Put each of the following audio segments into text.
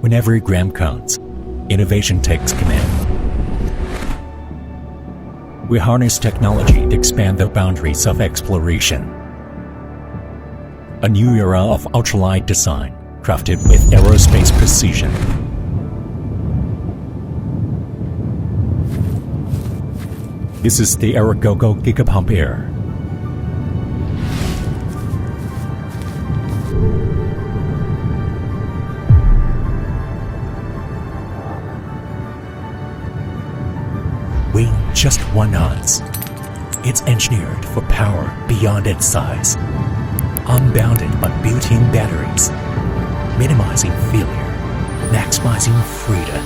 When every gram counts, innovation takes command. We harness technology to expand the boundaries of exploration. A new era of ultralight design, crafted with aerospace precision. This is the AeroGoGo Gigapump Air. Weighing just 1 ounce, it's engineered for power beyond its size, unbounded by built-in batteries, minimizing failure, maximizing freedom.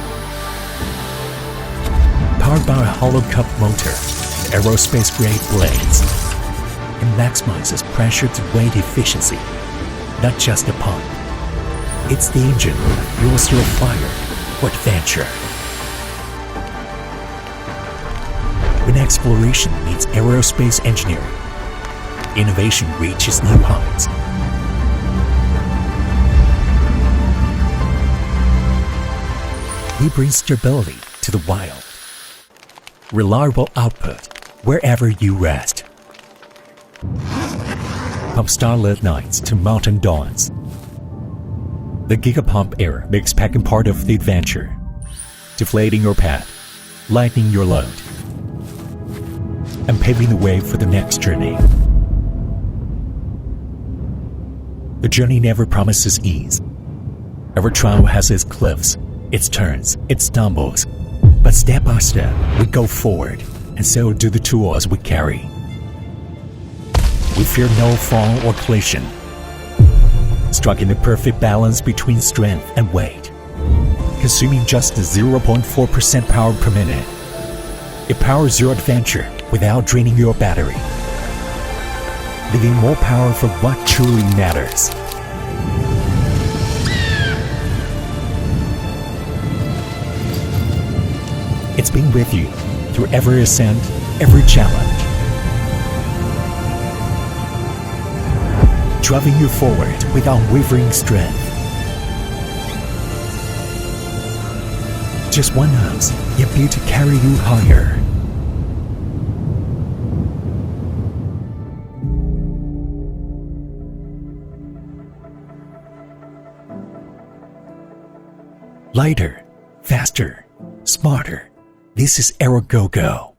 Powered by a hollow cup motor and aerospace-grade blades, it maximizes pressure to weight efficiency, not just a pump. It's the engine that fuels your fire for adventure. When exploration meets aerospace engineering, innovation reaches new heights. We bring stability to the wild. Reliable output wherever you rest. From starlit nights to mountain dawns, the Gigapump Air makes packing part of the adventure, deflating your path, lightening your load, and paving the way for the next journey. The journey never promises ease. Every trial has its cliffs, its turns, its stumbles, but step by step we go forward, and so do the tools we carry. We fear no fall or collision, striking the perfect balance between strength and weight, consuming just 0.4% power per minute. It powers your adventure without draining your battery, leaving more power for what truly matters. It's been with you through every ascent, every challenge, driving you forward with unwavering strength. Just 1 ounce, yet built to carry you higher. Lighter, faster, smarter. This is AeroGoGo.